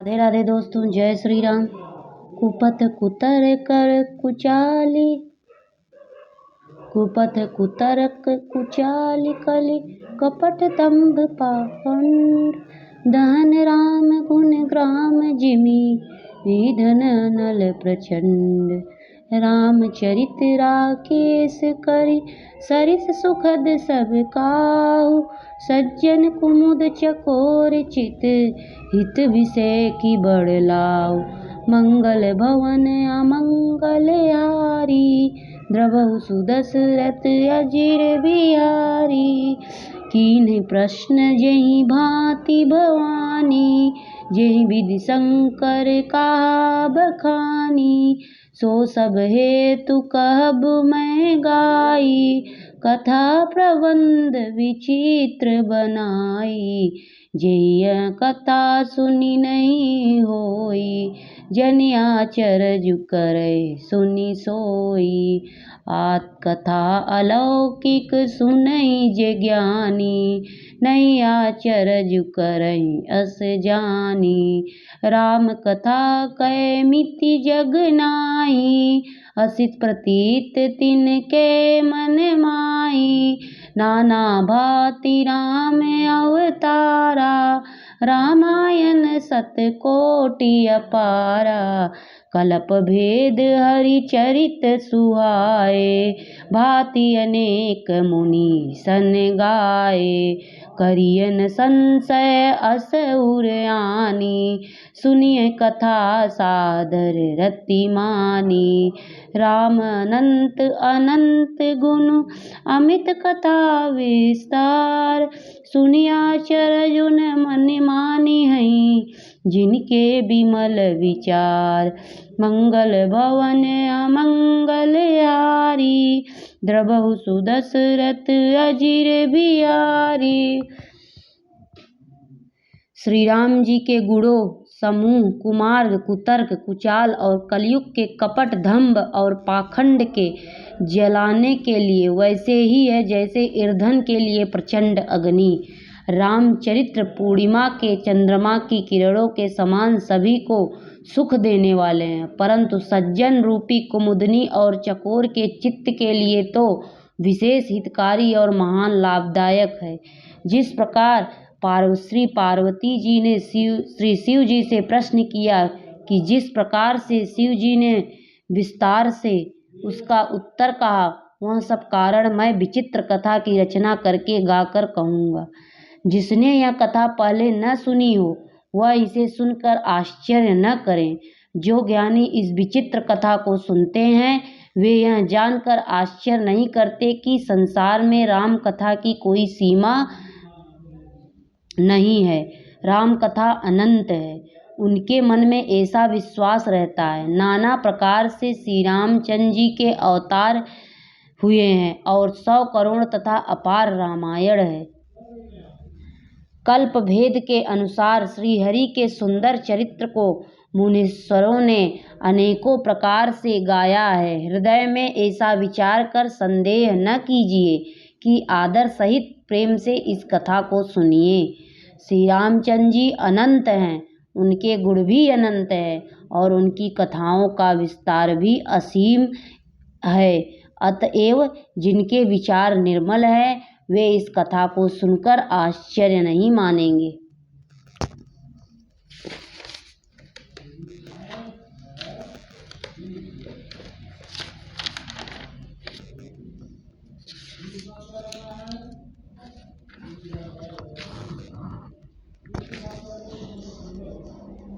राधे राधे दोस्तों, जय श्री राम। कुपथ कुतर कर कुचाली, कुपथ कुतरक कुचाली कली कपट दंभ पाखंड। दहन राम गुण ग्राम जिमि निधन नल प्रचंड। रामचरित राकेश करि सरिस सुखद सब काहू। सज्जन कुमुद चकोर चित हित विषय की बड़ लाऊ। मंगल भवन अमंगल हारी, द्रवहु सुदशरथ अजिर बिहारी। कीन्ह प्रश्न जेहि भांति भवानी, जेहि विधि शंकर कहा बखानी। सो सब हेतु कहब मैं गाई, कथा प्रबंध विचित्र बनाई। जेहि कथा सुनी नहीं होई, जन आचरज करै सुनी सोई। आत कथा अलौकिक सुनई जे ज्ञानी, नहीं आचरज करई अस जानी। राम कथा कै मिति जग नाहि, असित प्रतीत तिनके मन माही। नाना भांति राम अवतारा, रामायण सतकोटि अपारा। कल्प भेद हरि चरित सुहाए, भांति अनेक मुनि सन गाए। करियन संशय अस उर आनी, सुनिय कथा सादर रति मानी। राम अनंत अनंत गुण अमित कथा विस्तार, सुनिया आचरजुन मन मानी हई, जिनके बिमल विचार। मंगल भवन अमंगल हारी, द्रवहु सुदशरथ अजिर बिहारी। श्री राम जी के गुणों समूह कुमार्ग, कुतर्क, कुचाल और कलयुग के कपट, दंभ और पाखंड के जलाने के लिए वैसे ही है जैसे ईंधन के लिए प्रचंड अग्नि। रामचरित्र पूर्णिमा के चंद्रमा की किरणों के समान सभी को सुख देने वाले हैं, परंतु सज्जन रूपी कुमुदनी और चकोर के चित्त के लिए तो विशेष हितकारी और महान लाभदायक है। जिस प्रकार श्री पार्वती जी ने श्री शिव जी से प्रश्न किया कि जिस प्रकार से शिव जी ने विस्तार से उसका उत्तर कहा, वह सब कारण मैं विचित्र कथा की रचना करके गाकर कहूँगा। जिसने यह कथा पहले न सुनी हो, वह इसे सुनकर आश्चर्य न करें। जो ज्ञानी इस विचित्र कथा को सुनते हैं, वे यह जानकर आश्चर्य नहीं करते कि संसार में राम कथा की कोई सीमा नहीं है। राम कथा अनंत है। उनके मन में ऐसा विश्वास रहता है। नाना प्रकार से श्री रामचंद्र जी के अवतार हुए हैं और 100 करोड़ तथा अपार रामायण है। कल्प भेद के अनुसार श्री हरि के सुंदर चरित्र को मुनीश्वरों ने अनेकों प्रकार से गाया है। हृदय में ऐसा विचार कर संदेह न कीजिए कि आदर सहित प्रेम से इस कथा को सुनिए। श्री रामचंद्र जी अनंत हैं, उनके गुण भी अनंत है और उनकी कथाओं का विस्तार भी असीम है। अतएव जिनके विचार निर्मल है, वे इस कथा को सुनकर आश्चर्य नहीं मानेंगे।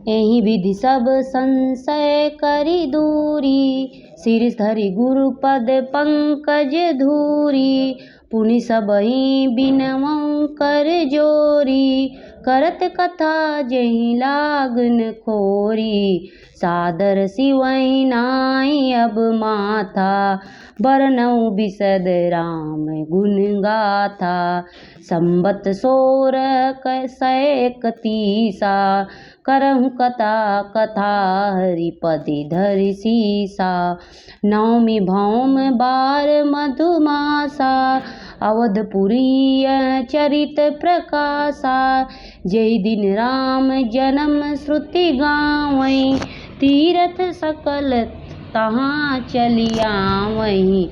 एहि विधि सब संशय करि दूरी, सिर धरि गुरुपद पंकज धूरी। पुनि सबहि बिनवउ कर जोरी, करत कथा जेहि लागन खोरी। सादर सिवहि नाहि अब माथा, बरनउ बिशद राम गुण गाथा। संबत 1631 करहु कथा कथा हरिपति धरि सीसा। नवमी भौम बार मधुमासा, अवधपुरी चरित प्रकाशा। जय दिन राम जन्म श्रुति गावहीं, तीरथ सकल तहाँ चली आवहीं।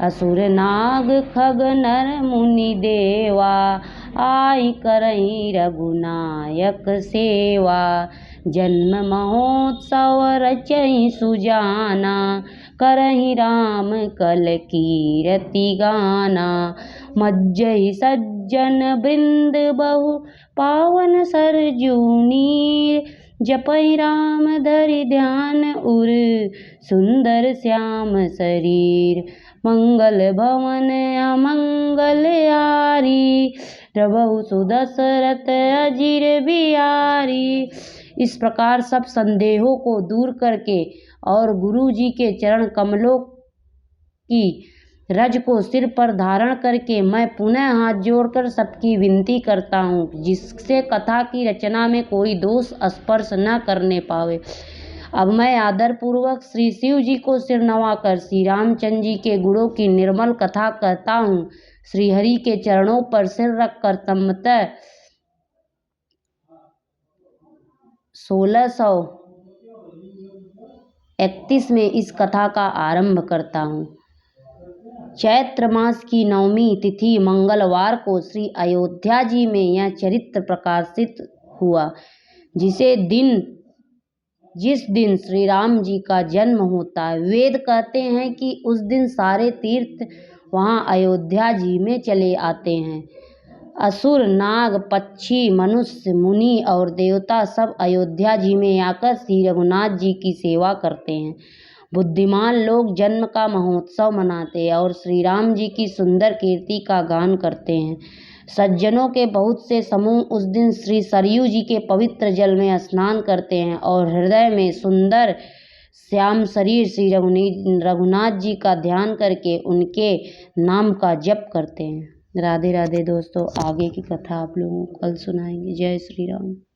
असुर नाग खग नर मुनि देवा, आई करहीं रघुनायक सेवा। जन्म महोत्सव रचहीं सुजाना, करहीं राम कल कीरति गाना। मज्जहि सज्जन वृंद बहु पावन सरजू नीर, जपहि राम धरि ध्यान उर सुंदर श्याम शरीर। मंगल भवन अमंगल हारी, प्रभु सुदशरथ अजिर बिहारी। इस प्रकार सब संदेहों को दूर करके और गुरु जी के चरण कमलों की रज को सिर पर धारण करके मैं पुनः हाथ जोड़कर सबकी विनती करता हूँ, जिससे कथा की रचना में कोई दोष स्पर्श न करने पावे। अब मैं आदर पूर्वक श्री शिव जी को सिर नवाकर श्री रामचंद्र जी के गुणों की निर्मल कथा कहता हूँ। श्री हरि के चरणों पर सिर रखकर संवत्सर 1631 में इस कथा का आरंभ करता हूँ। चैत्र मास की नवमी तिथि मंगलवार को श्री अयोध्या जी में यह चरित्र प्रकाशित हुआ, जिस दिन श्री राम जी का जन्म होता है। वेद कहते हैं कि उस दिन सारे तीर्थ वहाँ अयोध्या जी में चले आते हैं। असुर, नाग, पक्षी, मनुष्य, मुनि और देवता सब अयोध्या जी में आकर श्री रघुनाथ जी की सेवा करते हैं। बुद्धिमान लोग जन्म का महोत्सव मनाते हैं और श्री राम जी की सुंदर कीर्ति का गान करते हैं। सज्जनों के बहुत से समूह उस दिन श्री सरयू जी के पवित्र जल में स्नान करते हैं और हृदय में सुंदर श्याम शरीर श्री रघुनाथ जी का ध्यान करके उनके नाम का जप करते हैं। राधे राधे दोस्तों, आगे की कथा आप लोगों को कल सुनाएंगे। जय श्री राम।